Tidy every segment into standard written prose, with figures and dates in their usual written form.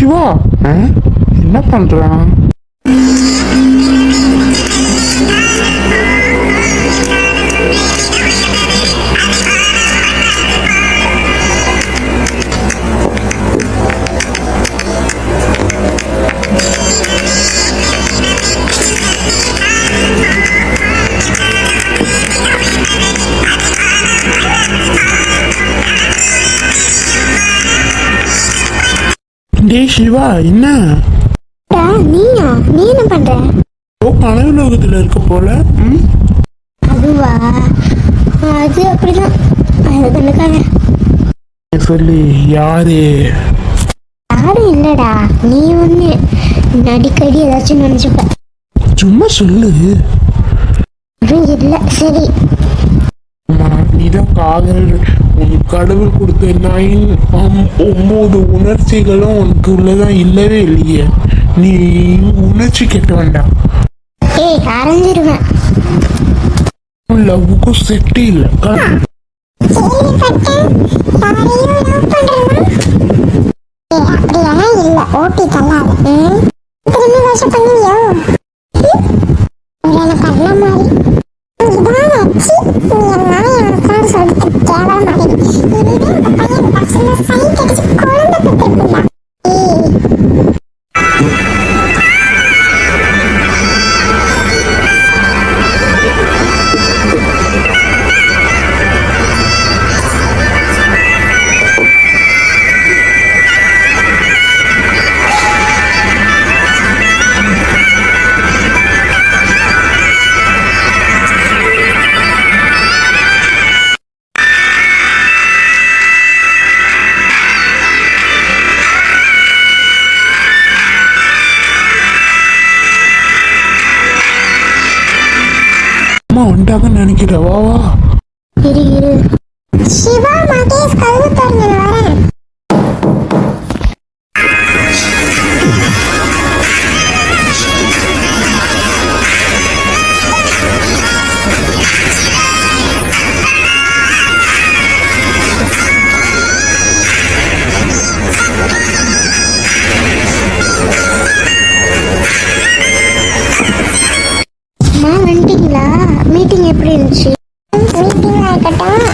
சிவா, என்ன பண்றான்? டேய் சிவா, என்ன நீயா? நீ என்ன பண்ற? கனவு லோகத்துல இருக்க போல. அதுவா? அது அப்படிதான். அது கண்ணுக்காக சொல்லி யாரு? யாரும் இல்லடா, நீ ஒண்ணு அடிக்கடி ஏதாச்சும் நினைச்சுப்ப. சும்மா சொல்லு. இல்ல சரி. நீதான் காதல், உன் கடவுள் கொடுத்த 9 உணர்ச்சிகளும் உனக்கு உள்ளதான் இல்லவே இல்லையே. நீ உணர்ச்சி கேட்ட வேண்டாம். ஏய், அரைஞ்சிருவேன். லவ்வுக்கும் செட்டே இல்லை. வந்துட்டாங்க நினைக்கிற. வா வா. இரு சிவா, மகேஷ் கதவு திறந்து வரேன். வந்துட்டீங்களா? மீட்டிங் எப்படி இருந்துச்சு? மீட்டிங் ஆகட்டும்.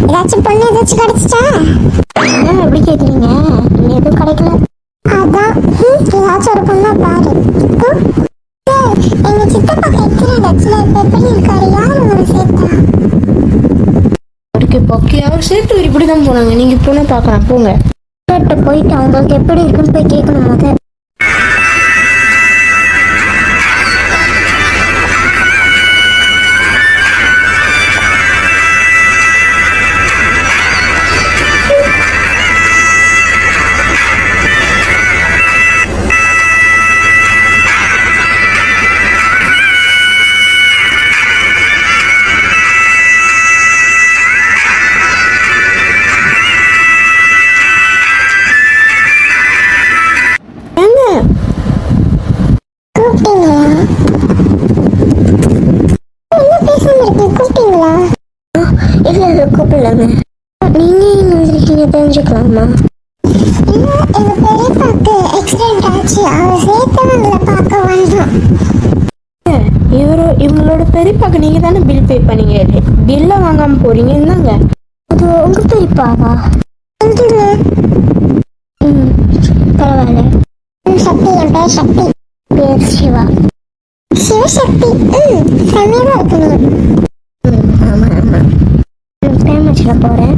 ஏதாச்சும் பொண்ணு ஏதாச்சும் கிடைச்சிச்சா? எப்படி கேட்குறீங்க? இன்னும் எதுவும் கிடைக்கல. அதான் ஏதாச்சும் ஒரு பொண்ணா பாரு. எங்க சித்தப்பா கைக்கிற டச்சில் எப்படி இருக்காரு? யார் உங்களை சேர்த்தா? அதுக்கு பக்கி அவர் சேர்த்து இப்படி தான் போனாங்க. நீங்க போனா பார்க்கலாம், போங்க. போயிட்டு அவங்களுக்கு எப்படி இருக்குன்னு போய் கேட்கணும். முத கூப்பிடலாமே. நீங்க எங்க வந்திருக்கீங்க தெரிஞ்சுக்கலாமா? எங்க பெரியப்பாக்கு ஆக்சிடென்ட் ஆச்சு. அவர் சேர்த்தவங்களை பார்க்க வந்தோம். இவங்களோட பெரியப்பாக்கு நீங்க தானே பில் பே பண்ணீங்க. பில்ல வாங்காம போறீங்க. என்னங்க அது உங்க பெரியப்பாவா? பரவாயில்ல. சக்தி, என் பேர் சக்தி. பேர் சிவா. சிவசக்தி. செம்மையா இருக்கணும். ஆமா ஆமா. பேமெண்ட்ல போறேன்.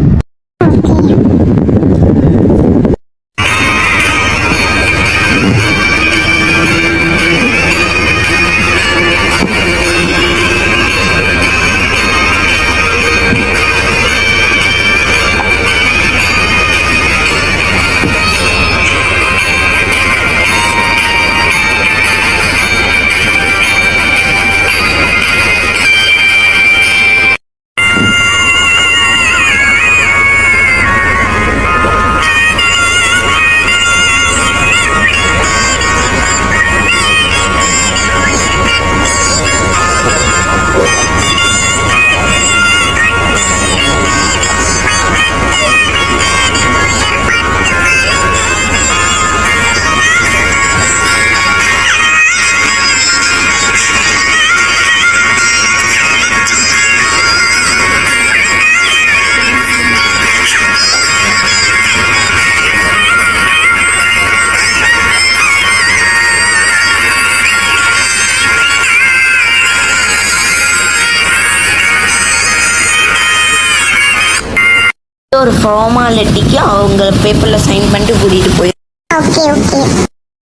ஒரு ஃபார்மாலிட்டிக்கு அவங்க பேப்பரில் சைன் பண்ணிட்டு கூட்டிகிட்டு போய். Okay okay.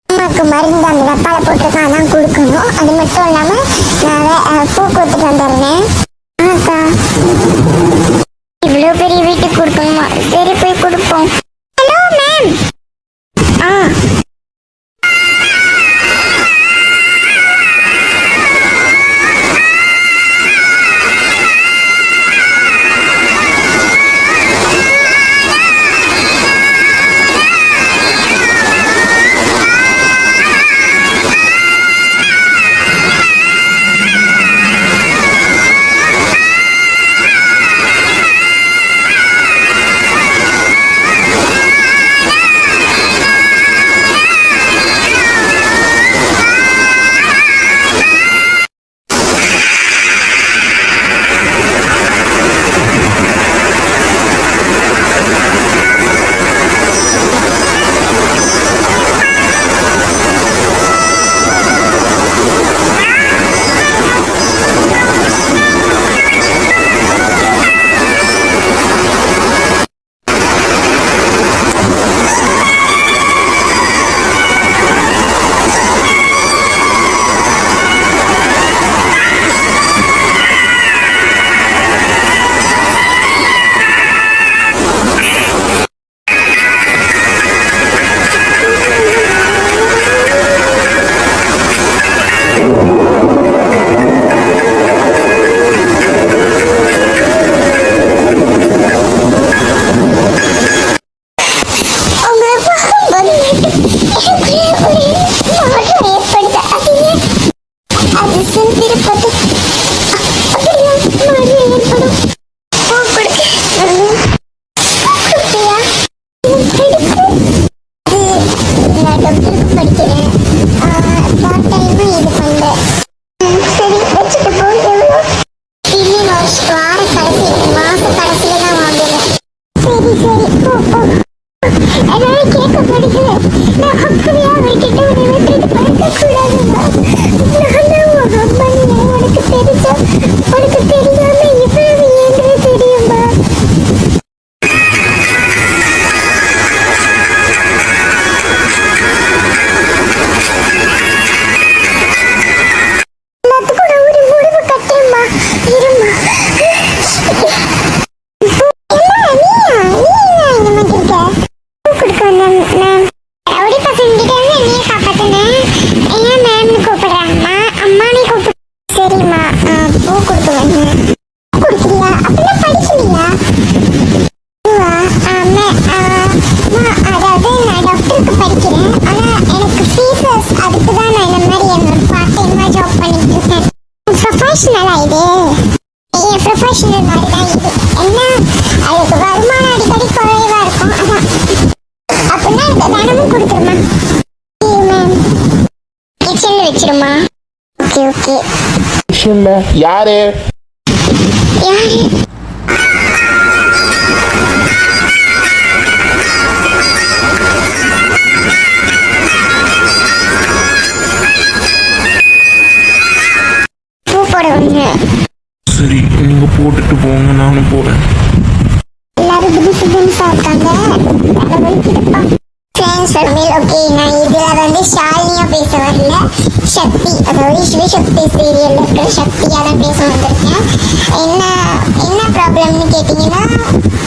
அம்மாவுக்கு மருந்து அந்த டப்பால போட்டிருக்கேன், அதான் கொடுக்கணும். அது மட்டும் இல்லாமல் நான் பூ கொடுத்துட்டு வந்துடுறேன். ஆக்கா இவ்வளோ பெரிய வீட்டுக்கு கொடுக்கணுமா? சரி போய் கொடுப்போம். Hello ma'am. ஆ வச்சிருமா. Okay okay. கிச்சன்ல யாரு? யாரு? பூ போட வந்தேன். சரி நீங்க போட்டுட்டு போங்க, நானும் போறேன். எல்லாரும் புதுசு புதுசா இருக்காங்க. ஓகே, நான் இதுல வந்து ஷாலினியா பேச வரல, சக்தி, அதாவது சிவசக்தி சீரியல்ல இருக்கிற சக்தியா தான் பேச வந்திருக்கேன். என்ன ப்ராப்ளம்னு கேட்டீங்கன்னா,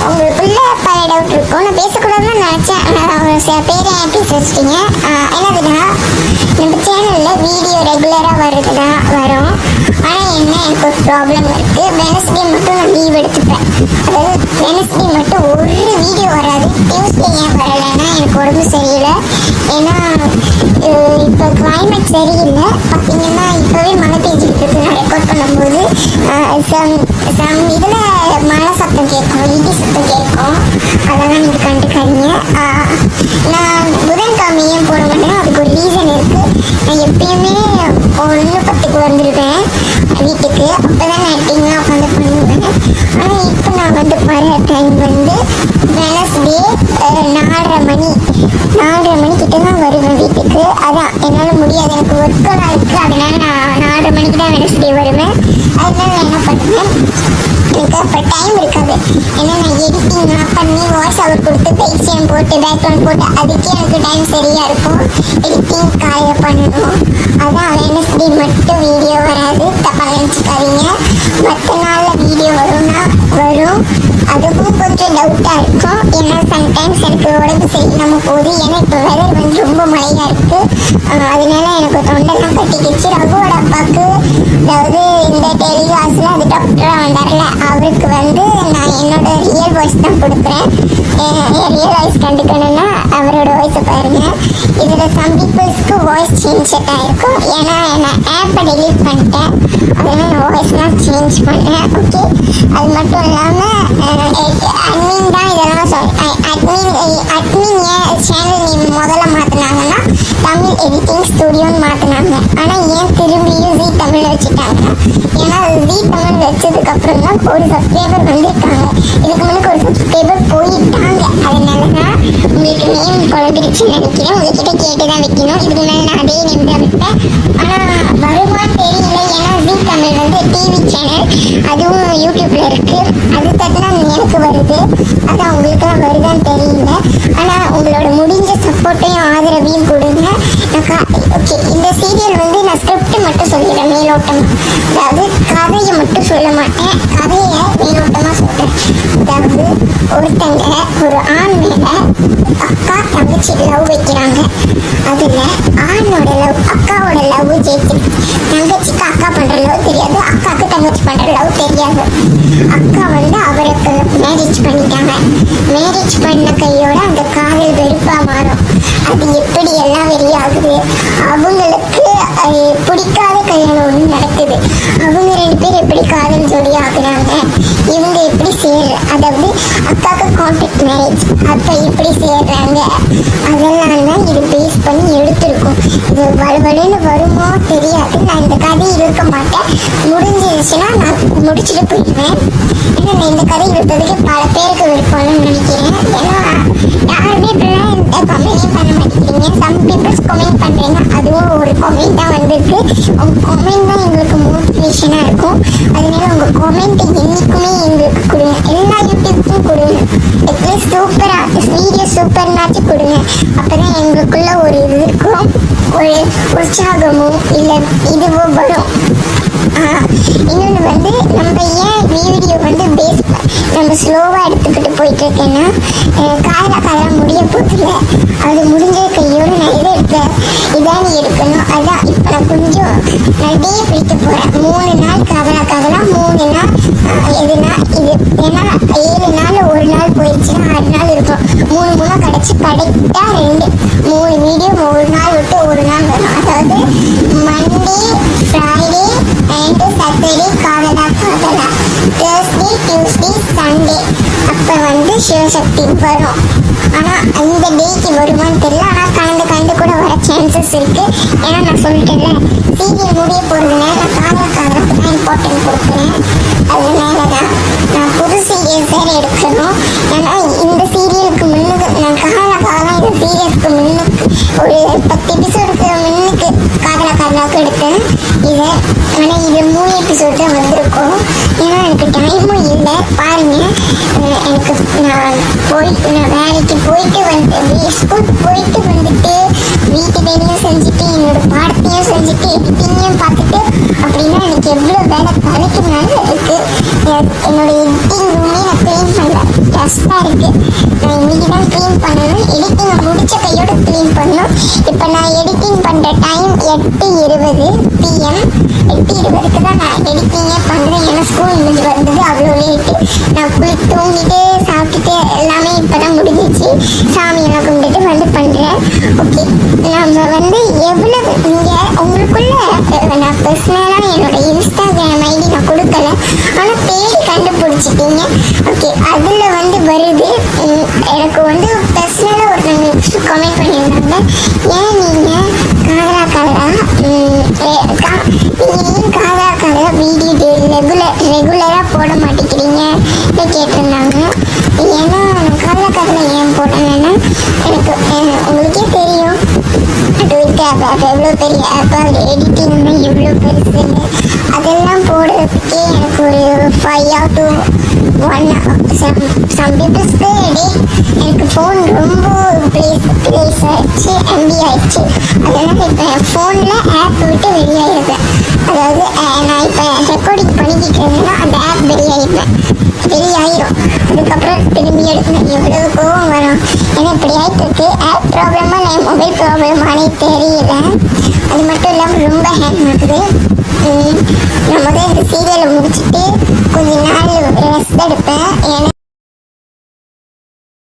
உங்களுக்குள்ள பல டவுட் இருக்கும். நான் பேசக்கூடாதுன்னு நினைச்சேன், ஆனால் சில பேரை பேச வச்சிட்டீங்க. என்னதுன்னா, நம்ம சேனல்ல வீடியோ ரெகுலரா வருதுதான் வரும். ஆனால் என்ன, எனக்கு ஒரு ப்ராப்ளம் இருக்கு. வெனஸ்டே மட்டும் நான் லீவ் எடுத்துப்பேன். அதாவது வெனஸ்டே மட்டும் ஒரு வீடியோ வராது. டியூஸ்டே ஏன் வரலைன்னா எனக்கு உடம்பு சரியில்லை. ஏன்னா இப்போ கிளைமேட் சரியில்லை. பார்த்தீங்கன்னா இப்போவே மழை பெஞ்சிட்டு இருக்கு. நான் ரெக்கார்ட் பண்ணும்போது இதில் மழை சத்தம் கேட்கும், இடி சத்தம் கேட்கும். அதெல்லாம் நீங்கள் கண்டுக்காதீங்க. நான் புதன்கிழமை ஏன் போட மாட்டேன்னா அதுக்கு ஒரு ரீசன் இருக்குது. நான் எப்பயுமே 1:10 வந்துடுவேன் வீட்டுக்கு. அப்போ தான் நான் எட்டிங்லாம் உட்காந்து பண்ணுவேன். ஆனால் இப்போ நான் வந்து வர டைம் வந்து வெனஸ்டே 4:30 மணிக்கிட்ட தான் வருவேன் வீட்டுக்கு. அதான் என்னால் முடியாது, எனக்கு ஒர்க்கெல்லாம் இருக்குது. அதனால நான் 4:30 மணிக்கு தான் வெனஸ்டே வருவேன். அதனால நான் என்ன பண்ணுவேன், எனக்கு அப்போ டைம் இருக்காது. ஏன்னா நான் எடிட்டிங்லாம் பண்ணி வாய்ஸ் ஓவர் கொடுத்து பேக்ஸியம் போட்டு பேக்ரவுண்ட் போட்டு அதுக்கே எனக்கு டைம் சரியாக இருக்கும். எடிட்டிங் காலையில் பண்ணணும். அதான் வெட்னஸ்டே மட்டும் வீடியோ வராது, தப்பாக நினச்சிக்காதீங்க. மற்ற நாளில் வீடியோ வரும்னா வரும். அதுக்கும் கொஞ்சம் டவுட்டாக இருக்கும். ஏன்னா சம்டைம்ஸ் எனக்கு உடம்பு சரியில்லாமல் போகுது. ஏன்னா இப்போ வெதர் வந்து ரொம்ப மழையாக இருக்குது. அதனால எனக்கு தொண்டெல்லாம் கட்டிக்கிச்சு. ரகுவோட அப்பாவுக்கு அதாவது இந்த டெலிகாஸ்டில் அது டாக்டராக வந்தார்ல, அவருக்கு வந்து நான் என்னோட ரியல் வாய்ஸ் தான் கொடுக்குறேன். ரியல் வாய்ஸ் கண்டுக்கணும்னா அவரோட வாய்ஸை பாருங்கள். இதில் சம் பீப்புள்ஸ்க்கு வாய்ஸ் சேஞ்ச் செட் ஆகிருக்கும். ஏன்னா நான் ஆப்பை டெலீட் பண்ணிட்டேன். அதனால் நான் வாய்ஸ்லாம் சேஞ்ச் பண்ணேன். ஓகே, அது மட்டும் இல்லாமல் அட்மின் தான் இதெல்லாம் அட்மின் ஏன் சேனல் நேம் முதல்ல மாற்றினாங்கன்னா தமிழ் எடிட்டிங் ஸ்டுடியோன்னு மாற்றினாங்க. ஆனால் ஏன் திரும்பியும் ஜீ தமிழ் வச்சுட்டாங்க? ஏன்னா ஜீ தமிழ் வச்சதுக்கப்புறம் தான் ஒரு சப்ஸ்கிரைபர் வந்திருக்காங்க. இதுக்கு முன்னாடி ஒரு சப்ஸ்கிரைபர் போயிட்டாங்க. அதனால தான் உங்களுக்கு நேம் குழம்பிடுச்சுன்னு நினைக்கிறேன். உங்ககிட்ட கேட்டு தான் வைக்கணும். இதுக்கு மேலே நான் அதே நேம் தான் வைப்பேன். ஆனால் வருமானு தெரியல. ஏன்னா ஜீ தமிழ் வந்து டிவி சேனல், அதுவும் யூடியூப்ல இருக்கு. அது தட்டினா எனக்கு வருது. அதான் உங்களுக்குலாம் வருதான்னு தெரியல. ஆனால் உங்களோட முடிஞ்ச சப்போர்ட்டையும் ஆதரவையும் கொடுங்க. ஓகே, இந்த சீரியல் வந்து நான் ஸ்கிரிப்ட் மட்டும் சொல்லிடுறேன் மேலோட்டம். அதாவது கதையை மட்டும் சொல்ல மாட்டேன், கதையை மேலோட்டமாக சொல்கிறேன். அதாவது ஒருத்தங்க ஒரு ஆண் மேலே அக்கா தங்கச்சி லவ் வைக்கிறாங்க. அதில் ஆணோட லவ் அக்காவோட லவ் ஜெயிச்சு. தங்கச்சிக்கு அக்கா பண்ணுற லவ் தெரியாது, அக்காவுக்கு தங்கச்சி பண்ணுற லவ் தெரியாது. அக்கா வந்து அவருக்கு மேரேஜ் பண்ணிட்டாங்க. மேரேஜ் பண்ண கையோட அந்த காதல் வெறுப்பாக மாறும். அது எப்படி எல்லாம் வெளியாகுது. அவங்களுக்கு பிடிக்காத கல்யாணம் ஒன்று நடக்குது. அவங்க 2 பேர் எப்படி காதல் ஜோடி ஆகுறாங்க, இவங்க எப்படி அதாவது அக்காவுக்கு கான்ட்ராக்ட் மேரேஜ், அப்போ எப்படி சேர்றாங்க, அதெல்லாம் தான் இது பேஸ் பண்ணி எடுத்திருக்கும். இது வலுவலுன்னு வருமோ தெரியாது. நான் இந்த கதை இருக்க மாட்டேன். முடிஞ்சிருச்சுன்னா நான் முடிச்சுட்டு போயிடுவேன். ஏன்னா நான் இந்த கதை இருக்கிறதுக்கு பல பேருக்கு விருப்பம்னு நினைக்கிறேன். ஏன்னா யாருமே இப்படிலாம் இந்த கமெண்ட்டையும் பண்ண மாட்டேங்கிறீங்க. சம் பீப்புள்ஸ் கமெண்ட் பண்ணுறீங்க. அதுவும் ஒரு கமெண்ட் தான் வந்திருக்கு. உங்கள் கமெண்ட் தான் எங்களுக்கு மோட்டிவேஷனாக இருக்கும். அதனால உங்கள் கமெண்ட் என்றைக்குமே எங்களுக்கு கொடுங்க. எல்லா யூடியூப்க்கும் கொடுங்க. அட்லீஸ்ட் சூப்பராக வீடியோ சூப்பர்னாச்சும் கொடுங்க. அப்போ தான் எங்களுக்குள்ள ஒரு இது இருக்கும், ஒரு உற்சாகமோ இல்லை இதுவோ வரும். இன்னொன்று வந்து நம்ம ஏன் வீடியோ வந்து நம்ம ஸ்லோவாக எடுத்துக்கிட்டு போயிட்டு இருக்கேன்னா காலம் முடிய போதில்லை. அது முடிஞ்ச கையோடு நான் இதை எடுப்பேன். இதான் நீ எடுக்கணும். அதான் இப்போ நான் கொஞ்சம் டே பிடிக்க போகிறேன். 3 நாள் கதலா 3 நாள் எதுனா இது. ஏன்னா 7 நாள் ஒரு நாள் போயிடுச்சுன்னா 6 நாள் இருக்கும். 3 கிடச்சி கரெக்டாக 3 வீடியோ 1 நாள் விட்டு 1 நாள் வரும். அதாவது மண்டே, ஃப்ரைடே அண்ட் சாட்டர்டே காதலா, தேர்ஸ்டே, டியூஸ்டே, சண்டே அப்போ வந்து சிவசக்தி வரும். ஆனால் அந்த டேக்கு வருமானு தெரியல. ஆனால் கலந்து கூட வர சான்சஸ் இருக்குது. ஏன்னா நான் சொல்லிட்டேன்ல, சீரியல் முடிய போகிறதுனால நான் காதலுக்கு தான் இம்பார்ட்டன்ட் கொடுக்குறேன். அதனால தான் நான் புது சீரியல்ஸ் வேறு எடுக்கணும். ஏன்னா இந்த சீரியலுக்கு முன்னுக்கு நான் காதலாம் இந்த சீரியலுக்கு முன்னுக்கு ஒரு 10 எபிசோடுக்கு முன்னுக்கு காதலாக்கு எடுத்தேன் இதை. ஆனால் இது 3 எபிசோட் தான் வந்திருக்கும். ஏன்னா எனக்கு டைமும் இல்லை. பாருங்கள், எனக்கு நான் வேலைக்கு போயிட்டு வந்து ஸ்கூலுக்கு போயிட்டு வந்துட்டு வீட்டு வேலையும் செஞ்சுட்டு என்னோட பாடத்தையும் செஞ்சுட்டு எடிட்டிங்கையும் பார்த்துட்டு அப்படின்னா எனக்கு எவ்வளோ வேலை தலைக்கு மேலே இருக்குது. என்னோட எடிட்டிங் ரூமே நான் க்ளீன் பண்ணல, டஸ்ட்டாக இருக்குது. நான் இன்னைக்கு தான் க்ளீன் பண்ணணும். எடிட்டிங்கை முடித்த கையோடு க்ளீன் பண்ணணும். இப்போ நான் எடிட்டிங் பண்ணுற டைம் 8:20 PM. 8:20க்கு தான் நான் எடிட்டிங்கே பண்ணுறேன். ஏன்னா ஸ்கூல் முடிஞ்சு வந்தது அவ்வளோ லேட்டு. நான் தூங்கிட்டு சாப்பிட்டுட்டு எல்லாமே இப்போ தான் முடிஞ்சிச்சு. சாமியெல்லாம் கும்பிட்டுட்டு வந்து பண்ணுறேன். ஓகே, நம்ம வந்து எவ்வளவு நீங்கள் உங்களுக்குள்ள நான் பர்சனலாக என்னோட இன்ஸ்டாகிராம் ஐடி நான் கொடுக்கல, ஆனால் தேடி கண்டுபிடிச்சிட்டீங்க. ஓகே, அதில் வந்து வருது. எனக்கு வந்து பர்சனலாக ஒருத்தவங்க கமெண்ட் பண்ணியிருந்தாங்க, ஏன் நீங்கள் காதலா வீடியோ ரெகுலராக போட மாட்டேங்கிறீங்க கேட்டிருந்தாங்க. ஏன்னா நான் காதலா ஏன் போட்டேன்னா எனக்கு உங்களுக்கே தெரியும், ட்விட்டர் அது எவ்வளோ பெரிய ஆப், அது எடிட்டிங்னா எவ்வளோ பெருசுன்னு அதெல்லாம் போடுறதுக்கே எனக்கு ஒரு 5 or 2 சம் பீப்புள்ஸ்க்கு டே எனக்கு ஃபோன் ரொம்ப பிளேஸ் ஆயிடுச்சு, எம்பி ஆயிடுச்சு. அதனால் இப்போ என் ஃபோனில் ஆப் விட்டு வெளியாயிருப்பேன். அதாவது நான் இப்போ ரெக்கார்டிங் பண்ணிக்கிட்டு இருந்தேன்னா அந்த ஆப் வெளியாயிருப்பேன், வெளியாயிரும். அதுக்கப்புறம் திரும்பி எடுக்கணும், எவ்வளவு கோவம் வரும். ஏன்னா இப்படி ஆகிட்டு இருக்கு. ஆப் ப்ராப்ளமாக இல்லை, மொபைல் ப்ராப்ளமானே தெரியல. அது மட்டும் இல்லாமல் ரொம்ப ஹேங் ஆகுது. நம்ம தான் இந்த சீரியலை முடிச்சுட்டு